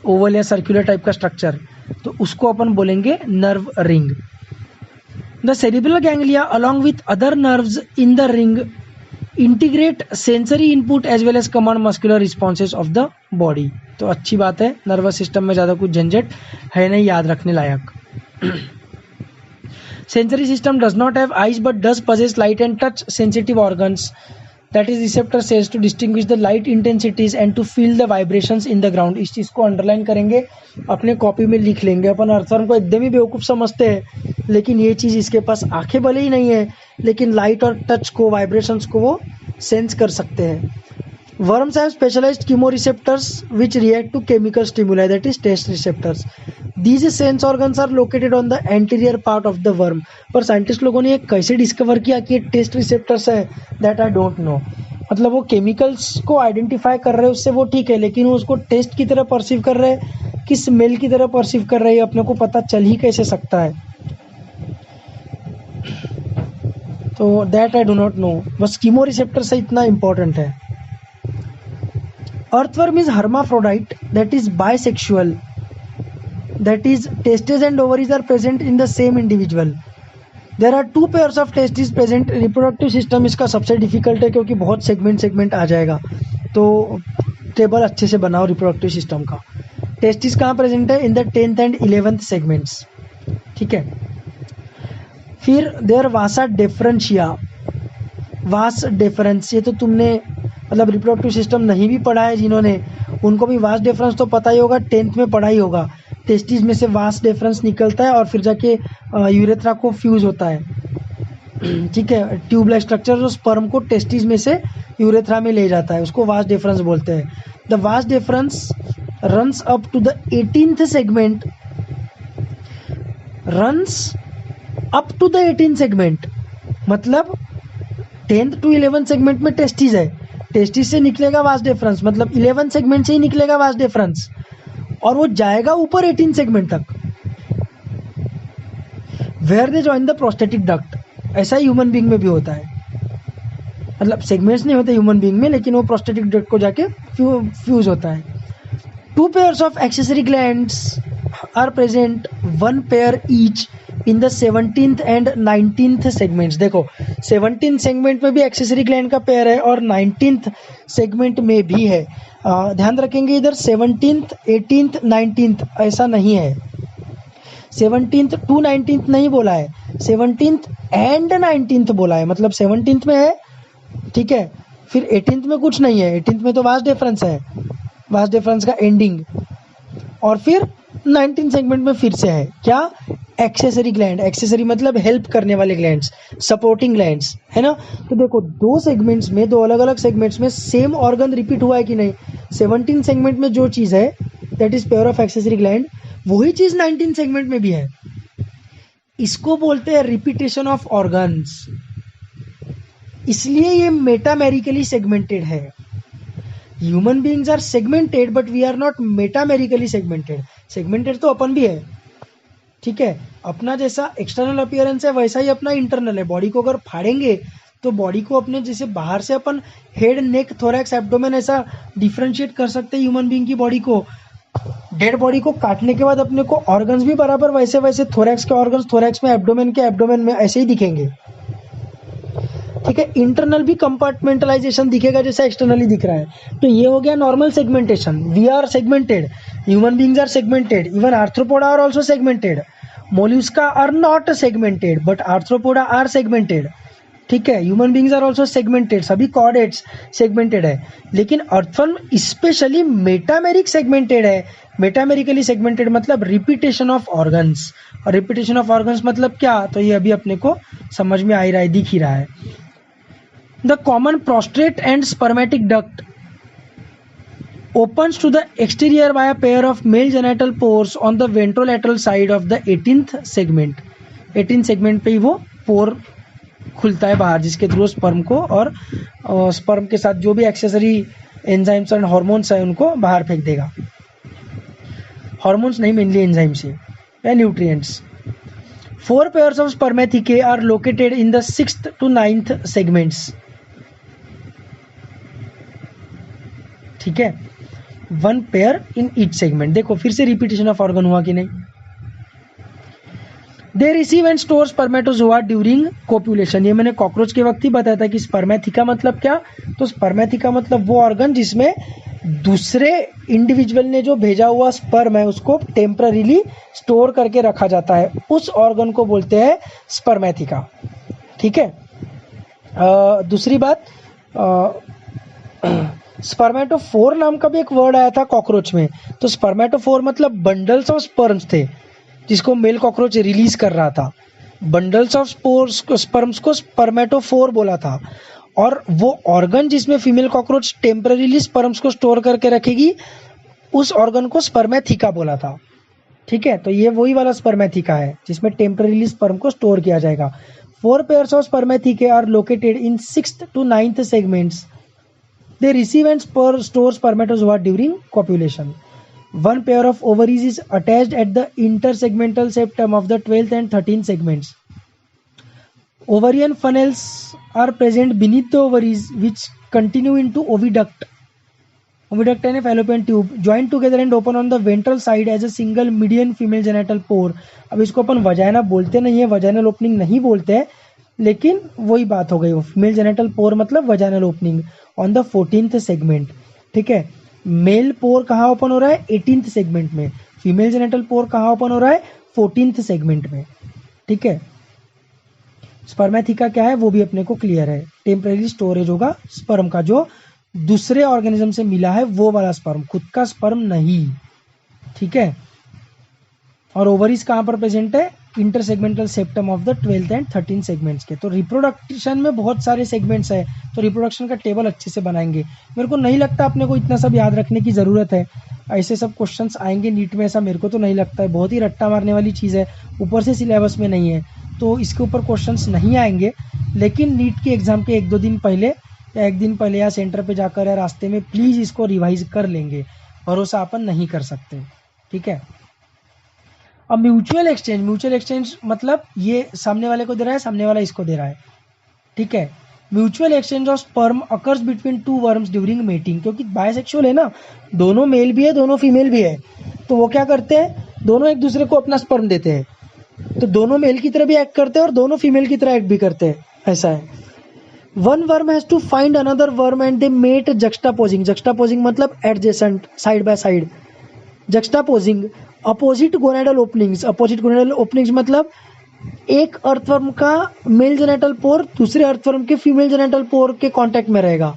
ओवल या सर्कुलर टाइप का स्ट्रक्चर, तो उसको अपन बोलेंगे nerve ring. The cerebral ganglia along with other nerves in the ring integrate sensory input as well as command muscular responses of the body. तो अच्छी बात है, नर्वस सिस्टम में ज़्यादा कुछ झंझट है नहीं याद रखने लायक। Sensory system does not have eyes but does possess light and touch sensitive organs, that is receptor cells to distinguish the light intensities and to feel the vibrations in the ground. इस चीज़ को underline करेंगे, अपने copy में लिख लेंगे। अपन earthworm को एकदम ही बेवकूफ़ समझते हैं, लेकिन ये चीज़ इसके पास आंखें भले ही नहीं है, लेकिन लाइट और टच को, वाइब्रेशंस को वो सेंस कर सकते हैं। Worms have specialized chemoreceptors which react to chemical stimuli, that is taste receptors. These sense organs are located on the anterior part of the worm. पर साइंटिस्ट लोगों ने ये कैसे डिस्कवर किया कि ये टेस्ट रिसेप्टर्स है, दैट आई डोंट नो। मतलब वो केमिकल्स को आइडेंटिफाई कर रहे हैं, उससे वो ठीक है, लेकिन वो उसको टेस्ट की तरह परसीव कर रहे हैं कि स्मेल की तरह परसीव कर रहे हैं, अपने को पता चल ही कैसे सकता है। तो that I do not know, बस कीमोरिसेप्टर से इतना इंपॉर्टेंट है। Earthworm is hermaphrodite, that is bisexual, that is testes and ovaries are present in the same individual. There are 2 pairs of testes present. Reproductive system इसका सबसे difficult है क्योंकि बहुत segment आ जाएगा, तो टेबल अच्छे से बनाओ रिप्रोडक्टिव सिस्टम का। टेस्टिस कहाँ प्रेजेंट है? In the 10th and 11th segments, ठीक है। फिर there vasa deferentia, vas deferens, ये तो तुमने मतलब रिप्रोडक्टिव सिस्टम नहीं भी पढ़ा है जिन्होंने, उनको भी वास डिफरेंस तो पता ही होगा, 10th में पढ़ा ही होगा। टेस्टिस में से वास डिफरेंस निकलता है और फिर जाके यूरेथ्रा को फ्यूज होता है, ठीक है। ट्यूबलाइक स्ट्रक्चर जो स्पर्म को टेस्टिस में से यूरेथ्रा में ले जाता है, उसको वास डिफरेंस बोलते हैं। The vas deferens runs up to the 18th segment, runs up to the 18th segment, मतलब 10th to 11th सेगमेंट में टेस्टिस है, टेस्टिस से निकलेगा वास डिफरेंस, मतलब 11th सेगमेंट से ही निकलेगा वास डिफरेंस, और वो जाएगा ऊपर 18th सेगमेंट तक, where they join the prostatic duct. ऐसा ह्यूमन बीइंग में भी होता है, मतलब सेगमेंट्स नहीं होते ह्यूमन बीइंग में, लेकिन वो प्रोस्टेटिक डक्ट को जाके फ्यूज होता है। 2 pairs of accessory glands are present, 1 pair each in the 17th and 19th segments. देखो 17th सेगमेंट में भी एक्सेसरी ग्लैंड का पेयर है और 19th सेगमेंट में भी है। ध्यान रखेंगे इधर 17th, 18th, 19th ऐसा नहीं है, 17th to 19th नहीं बोला है, 17th and 19th बोला है, मतलब 17th में है, ठीक है, फिर 18th में कुछ नहीं है, 18th में तो वास्ट डिफरेंस है, वास्ट डिफरेंस का एंडिंग, और फिर 19th सेगमेंट में फिर से है क्या? Accessory gland. एक्सेसरी मतलब हेल्प करने वाले ग्लैंड्स, सपोर्टिंग ग्लैंड्स, है ना। तो देखो 2 सेगमेंट्स में, 2 अलग अलग सेगमेंट्स में सेम ऑर्गन रिपीट हुआ है कि नहीं? 17th सेगमेंट में जो चीज़ है that is pair of accessory gland, वही चीज़ 19th सेगमेंट में भी है। इसको बोलते हैं रिपीटेशन ऑफ ऑर्गन्स, इसलिए ये मेटामेरिकली सेगमेंटेड है। Human beings are segmented but we are not metamerically segmented. Segmented तो अपन भी है, ठीक है, अपना जैसा एक्सटर्नल अपीयरेंस है वैसा ही अपना इंटरनल है। बॉडी को अगर फाड़ेंगे तो बॉडी को अपने जैसे बाहर से अपन हेड, नेक, थोरैक्स, एब्डोमेन ऐसा डिफरेंशिएट कर सकते हैं ह्यूमन बीइंग की बॉडी को। डेड बॉडी को काटने के बाद अपने को ऑर्गन्स भी बराबर वैसे वैसे थोरैक्स के ऑर्गन्स थोरैक्स में, एब्डोमेन के एब्डोमेन में ऐसे ही दिखेंगे, ठीक है। इंटरनल भी कंपार्टमेंटलाइजेशन दिखेगा जैसा एक्सटर्नली दिख रहा है। तो ये हो गया normal segmentation. We are segmented, human beings are segmented, even arthropoda are also segmented, mollusca are not segmented but arthropoda are segmented, ठीक है। Human beings are also segmented, सभी कॉर्डेट्स सेगमेंटेड है, लेकिन अर्थवर्म स्पेशली मेटामेरिक सेगमेंटेड है। Metamerically segmented मतलब repetition of organs, और repetition of organs मतलब क्या? तो ये अभी अपने को समझ में आ ही रहा है, दिख ही रहा है। The common prostate and spermatic duct opens to the exterior by a pair of male genital pores on the ventrolateral side of the 18th segment। 18th segment पे ही वो पोर खुलता है बाहर, जिसके थ्रू स्पर्म को और स्पर्म के साथ जो भी एक्सेसरी एंजाइम्स एंड हार्मोन्स है उनको बाहर फेंक देगा। हार्मोन्स नहीं, मेनली एंजाइम्स या nutrients. 4 pairs of spermaticae are located in the 6th to 9th segments, ठीक है। 1 पेयर इन ईच सेगमेंट। देखो फिर से रिपीटेशन ऑफ ऑर्गन हुआ कि नहीं? They receive and store spermatozoa during copulation. ये मैंने कॉकरोच के वक्त ही बताया था कि स्पर्मेथिका मतलब क्या। तो स्पर्मेथिका मतलब वो ऑर्गन जिसमें दूसरे इंडिविजुअल ने जो भेजा हुआ स्पर्म है उसको टेम्पररीली स्टोर करके रखा जाता है, उस ऑर्गन को बोलते हैं स्पर्मेथिका। ठीक है। दूसरी बात, स्पर्मेटोफोर नाम का भी एक वर्ड आया था कॉकरोच में। तो स्पर्मेटोफोर मतलब बंडल्स ऑफ स्पर्म्स थे जिसको मेल कॉकरोच रिलीज कर रहा था। बंडल्स ऑफ स्पर्म्स को स्पर्मेटोफोर बोला था। और वो ऑर्गन जिसमें फीमेल कॉकरोच टेम्पररीली स्पर्म्स को स्टोर करके रखेगी उस ऑर्गन को स्पर्मेथिका बोला था। ठीक है। तो ये वही वाला स्पर्मेथिका है जिसमें टेम्पररीली स्पर्म को स्टोर किया जाएगा। 4 pairs of spermaticae are located in 6th to 9th segments. They receive and store spermatozoa during copulation. 1 pair of ovaries is attached at the intersegmental septum of the 12th and 13th segments. Ovarian funnels are present beneath the ovaries which continue into oviduct. Oviduct and a fallopian tube joined together and open on the ventral side as a single median female genital pore. अब इसको अपन vagina बोलते नहीं है, vaginal opening नहीं बोलते हैं, लेकिन वही बात हो गई। फीमेल जेनिटल पोर मतलब vaginal opening on the 14th segment. ठीक है। मेल पोर कहाँ ओपन हो रहा है? 18th सेगमेंट में। फीमेल जेनिटल पोर कहाँ ओपन हो रहा है? 14th सेगमेंट में। ठीक है। स्पर्मेथिका क्या है वो भी अपने को क्लियर है। टेम्परेरी स्टोरेज होगा स्पर्म का जो दूसरे ऑर्गेनिज्म से मिला है वो वाला स्पर्म, खुद का स्पर्म नहीं। ठीक है। और ओवरीज कहाँ पर प्रेजेंट है? Intersegmental septum of the 12th and 13th segments के। तो रिप्रोडक्शन में बहुत सारे सेगमेंट्स है, तो रिप्रोडक्शन का टेबल अच्छे से बनाएंगे। मेरे को नहीं लगता अपने को इतना सब याद रखने की जरूरत है। ऐसे सब क्वेश्चंस आएंगे नीट में, ऐसा मेरे को तो नहीं लगता है। बहुत ही रट्टा मारने वाली चीज़ है, ऊपर से सिलेबस में नहीं है, तो इसके ऊपर क्वेश्चंस नहीं आएंगे। लेकिन नीट के एग्जाम के 1-2 दिन पहले या 1 दिन पहले या सेंटर पे जाकर या रास्ते में प्लीज इसको रिवाइज कर लेंगे। भरोसा अपन नहीं कर सकते। ठीक है। अब म्यूचुअल एक्सचेंज मतलब ये सामने वाले को दे रहा है, सामने वाला इसको दे रहा है। ठीक है। Mutual exchange of sperm occurs between 2 worms during mating. क्योंकि बायसेक्सुअल है ना, दोनों मेल भी है दोनों फीमेल भी है, तो वो क्या करते हैं, दोनों एक दूसरे को अपना स्पर्म देते हैं। तो दोनों मेल की तरह भी एक्ट करते हैं और दोनों फीमेल की तरह एक्ट भी करते हैं, ऐसा है। One worm has to find another worm and they mate juxtaposing. Juxtaposing मतलब adjacent, side by side. Juxtaposing opposite gonadal openings. Opposite gonadal openings मतलब एक अर्थवर्म का मेल जेनेटल पोर दूसरे अर्थवर्म के फीमेल जेनेटल पोर के कांटेक्ट में रहेगा,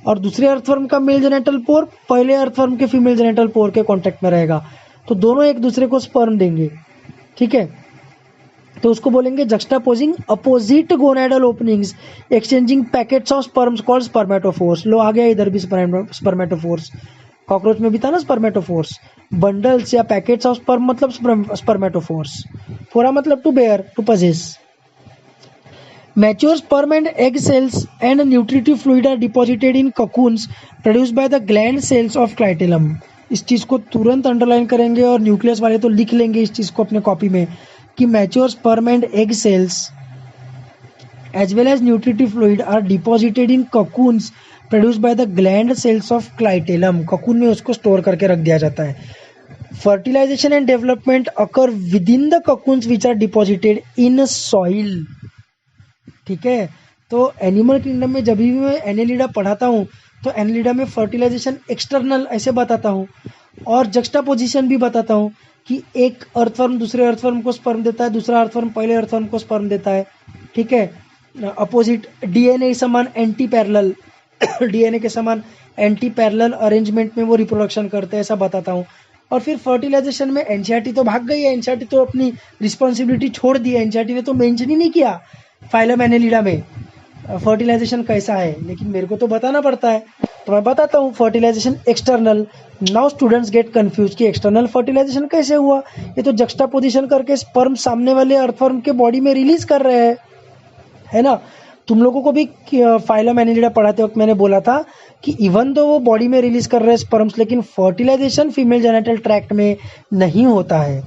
और दूसरे अर्थवर्म का मेल जेनेटल पोर पहले अर्थवर्म के फीमेल जेनेटल पोर के कांटेक्ट में रहेगा। तो दोनों एक दूसरे को स्पर्म देंगे। ठीक है। तो उसको बोलेंगे juxtaposing opposite gonadal openings exchanging packets of sperms called spermatophores. लो आ गया इधर भी स्पर्मेटोफोर्स। कॉकरोच में भी था ना स्पर्मेटोफोर्स। बंडल्स या पैकेट्स ऑफ स्पर्म मतलब स्पर्मेटोफोर्स। फोरा मतलब to bear, to possess. Mature sperm and egg cells and nutritive fluid are deposited in cocoons produced by the gland cells of clitellum. इस चीज को तुरंत अंडरलाइन करेंगे और nucleus वाले तो लिख लेंगे इस चीज को अपने कॉपी में कि mature sperm and egg cells as well as nutritive fluid are deposited in cocoons produced by the gland cells of clitellum. Cocoon में उसको स्टोर करके रख दिया जाता है। Fertilisation and development occur within the cocoons which are deposited in soil. ठीक है। तो एनिमल किंगडम में जब भी मैं एनेलिडा पढ़ाता हूँ तो एनेलिडा में फर्टिलाइजेशन एक्सटर्नल ऐसे बताता हूँ और जक्स्टापोजिशन भी बताता हूँ कि एक अर्थवर्म दूसरे अर्थवर्म को स्पर्म देता है, दूसरा अर्थवर्म पहले अर्थवर्म को स्पर्म देता है। ठीक है। अपोजिट डीएनए समान एंटी पैरेलल डीएनए के समान एंटी पैरेलल अरेंजमेंट में वो रिप्रोडक्शन करते हैं, ऐसा बताता हूँ। और फिर फर्टिलाइजेशन में एनसीईआरटी तो भाग गई है, एनसीईआरटी तो अपनी रिस्पॉन्सिबिलिटी छोड़ दी है। एनसीईआरटी ने तो मेंशन ही नहीं किया फाइलम एनेलिडा में फर्टिलाइजेशन कैसा है, लेकिन मेरे को तो बताना पड़ता है, तो मैं बताता हूँ। Fertilisation external. Now students get confuse कि एक्सटर्नल फर्टिलाइजेशन कैसे हुआ। ये तो जक्स्टापोजिशन करके स्पर्म सामने वाले अर्थवर्म के बॉडी में रिलीज कर रहे हैं, है ना। तुम लोगों को भी फाइलम एनेलिडा पढ़ाते वक्त मैंने बोला था कि इवन दो वो बॉडी में रिलीज कर रहे हैं स्पर्म्स, लेकिन फर्टिलाइजेशन फीमेल जेनिटल ट्रैक्ट में नहीं होता है,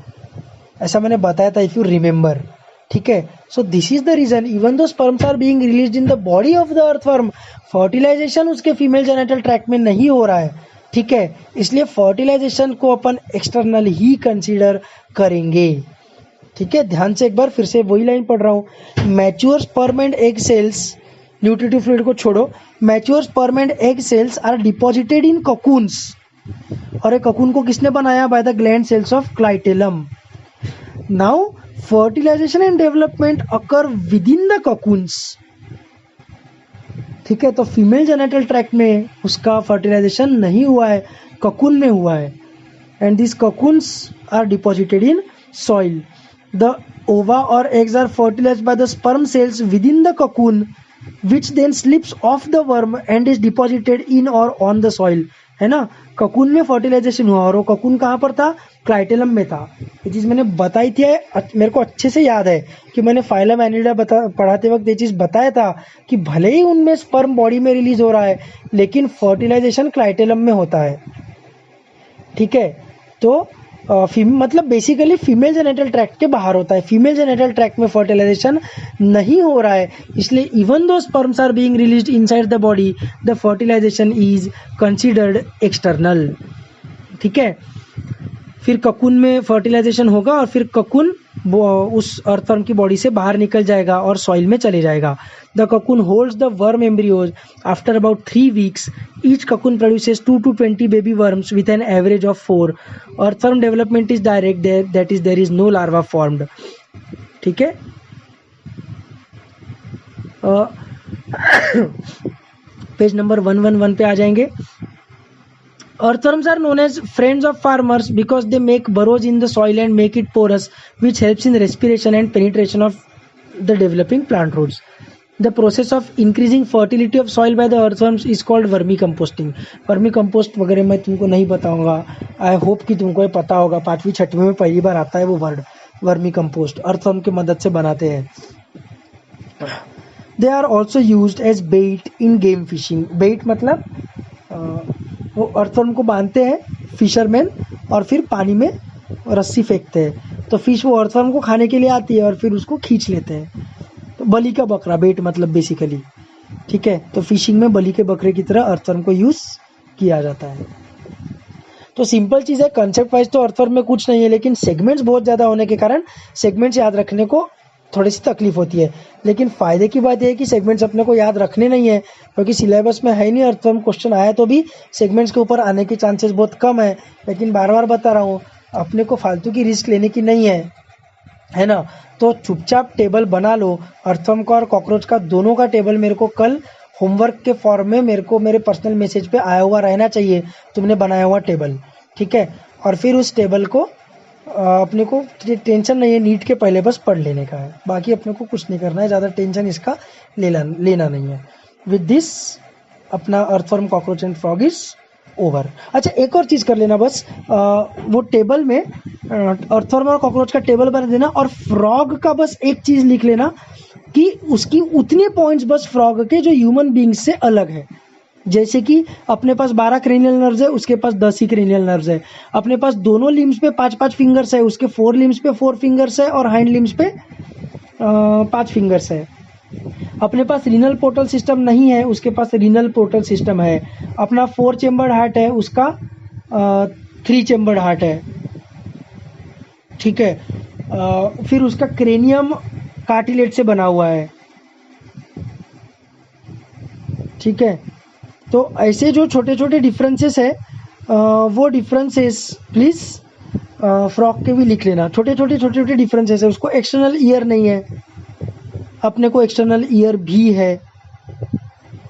ऐसा मैंने बताया था, इफ यू रिमेंबर। ठीक है। So this is the reason even though sperms are being released in the body of the earthworm, fertilisation उसके फीमेल जेनिटल ट्रैक्ट में नहीं हो रहा है। ठीक है। इसलिए फर्टिलाइजेशन को अपन एक्सटर्नल ही कंसीडर करेंगे। ठीक है, ध्यान से एक बार फिर से वही लाइन पढ़ रहा हूँ। Mature sperm and egg cells, nutritive fluid को छोड़ो, mature sperm and egg cells are deposited in cocoons, और एक ककून को किसने बनाया? By the gland cells of clitellum. Now fertilisation and development occur within the cocoons. ठीक है, तो फीमेल जेनिटल ट्रैक्ट में उसका फर्टिलाइजेशन नहीं हुआ है, ककून में हुआ है। And this cocoons are deposited in soil. The ova or eggs are fertilised by the sperm cells within the cocoon which then slips off the worm and is deposited in or on the soil. है ना, cocoon में fertilisation हुआ, और वो cocoon कहाँ पर था? Clitellum में था। ये चीज़ मैंने बताई थी, मेरे को अच्छे से याद है कि मैंने फाइलम एनिलिडा पढ़ाते वक्त ये चीज़ बताया था कि भले ही उनमें स्पर्म बॉडी में रिलीज हो रहा है, लेकिन फर्टिलाइजेशन क्लाइटेलम में होता है। ठीक है, तो मतलब बेसिकली फीमेल जेनिटल ट्रैक्ट के बाहर होता है, फीमेल जेनिटल ट्रैक्ट में फर्टिलाइजेशन नहीं हो रहा है, इसलिए even though sperms are being released inside the body, the fertilisation is considered external. ठीक है, फिर ककून में फर्टिलाइजेशन होगा और फिर ककून उस अर्थवर्म की बॉडी से बाहर निकल जाएगा और सॉइल में चले जाएगा। The cocoon holds the worm embryos after about 3 weeks. Each cocoon produces 2 to 20 baby worms with an average of 4. Earthworm development is direct, that is there is no larva formed. ठीक है, page number 111 पे आ जाएंगे। Earthworms are known as friends of farmers because they make burrows in the soil and make it porous, which helps in respiration and penetration of the developing plant roots. The process of increasing fertility of soil by the earthworms is called vermicomposting. Vermicompost वगैरह मैं तुमको नहीं बताऊंगा, I hope कि तुमको ये पता होगा, 5वीं 6वीं में पहली बार आता है वो वर्ड वर्मीकम्पोस्ट। अर्थवर्म की मदद से बनाते हैं। They are also used as bait in game fishing. Bait मतलब वो अर्थवर्म को बांधते हैं फिशरमैन और फिर पानी में रस्सी फेंकते हैं, तो फिश वो अर्थवर्म को खाने के लिए आती है और फिर उसको खींच लेते हैं। तो बलि का बकरा, बेट मतलब बेसिकली। ठीक है, तो फिशिंग में बलि के बकरे की तरह अर्थवर्म को यूज किया जाता है। तो सिंपल चीज़ है, कंसेप्ट वाइज तो अर्थवर्म में कुछ नहीं है, लेकिन सेगमेंट्स बहुत ज़्यादा होने के कारण सेगमेंट्स याद रखने को थोड़ी सी तकलीफ होती है। लेकिन फ़ायदे की बात यह है कि सेगमेंट्स अपने को याद रखने नहीं है, क्योंकि सिलेबस में है नहीं अर्थवर्म। क्वेश्चन आया तो भी सेगमेंट्स के ऊपर आने के चांसेस बहुत कम है। लेकिन बार बार बता रहा हूँ, अपने को फालतू की रिस्क लेने की नहीं है ना। तो चुपचाप टेबल बना लो, अर्थवर्म का और कॉकरोच का दोनों का टेबल मेरे को कल होमवर्क के फॉर्म में मेरे को मेरे पर्सनल मैसेज पे आया हुआ रहना चाहिए, तुमने बनाया हुआ टेबल। ठीक है, और फिर उस टेबल को अपने को टेंशन नहीं है, नीट के पहले बस पढ़ लेने का है, बाकी अपने को कुछ नहीं करना है, ज़्यादा टेंशन इसका लेना नहीं है। विद दिस अपना earthworm cockroach and frog is over. अच्छा, एक और चीज़ कर लेना बस, वो टेबल में अर्थवर्म और कॉकरोच का टेबल बना देना, और फ्रॉग का बस एक चीज़ लिख लेना कि उसकी उतने पॉइंट्स बस फ्रॉग के जो ह्यूमन बींग्स से अलग है। जैसे कि अपने पास 12 क्रेनियल नर्व्स है, उसके पास 10 ही क्रेनियल नर्व्स है। अपने पास दोनों लिम्स पे 5-5 फिंगर्स है, उसके 4 लिम्स पे 4 फिंगर्स है, और हाइंड लिम्स पे 5 फिंगर्स है। अपने पास रीनल पोर्टल सिस्टम नहीं है, उसके पास रीनल पोर्टल सिस्टम है। अपना 4 चेम्बर्ड हार्ट है, उसका 3 चेम्बर्ड हार्ट है। ठीक है, फिर उसका क्रेनियम कार्टिलेज से बना हुआ है। ठीक है, तो ऐसे जो छोटे छोटे डिफरेंसेस है, वो डिफरेंसेस प्लीज़ फ्रॉग के भी लिख लेना। छोटे छोटे डिफरेंसेस है। उसको एक्सटर्नल ईयर नहीं है, अपने को एक्सटर्नल ईयर भी है।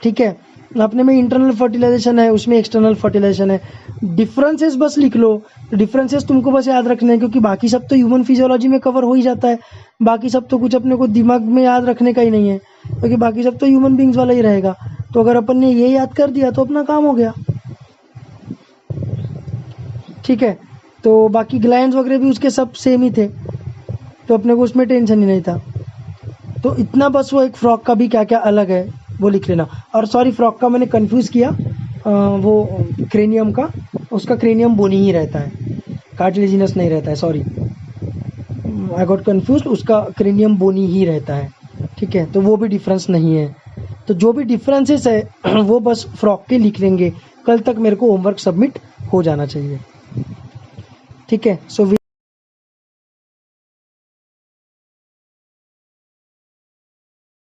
ठीक है, अपने में इंटरनल फर्टिलाइजेशन है, उसमें एक्सटर्नल फर्टिलाइजेशन है। डिफरेंसेस बस लिख लो, डिफरेंसेस तुमको बस याद रखने हैं, क्योंकि बाकी सब तो ह्यूमन फिजियोलॉजी में कवर हो ही जाता है। बाकी सब तो कुछ अपने को दिमाग में याद रखने का ही नहीं है, क्योंकि बाकी सब तो ह्यूमन बींग्स वाला ही रहेगा। तो अगर अपन ने ये याद कर दिया तो अपना काम हो गया। ठीक है, तो बाकी ग्लैंड्स वगैरह भी उसके सब सेम ही थे, तो अपने को उसमें टेंशन ही नहीं था। तो इतना बस वो एक फ्रॉग का भी क्या क्या अलग है वो लिख लेना। और सॉरी, फ्रॉग का मैंने कंफ्यूज किया, वो क्रेनियम का, उसका क्रेनियम बोनी ही रहता है, कार्टिलेजिनस नहीं रहता है। सॉरी, आई गॉट कंफ्यूज, उसका क्रेनियम बोनी ही रहता है। ठीक है, तो वो भी डिफरेंस नहीं है। तो जो भी डिफरेंसेस है वो बस फ्रॉग के लिख लेंगे, कल तक मेरे को होमवर्क सबमिट हो जाना चाहिए। ठीक है, सो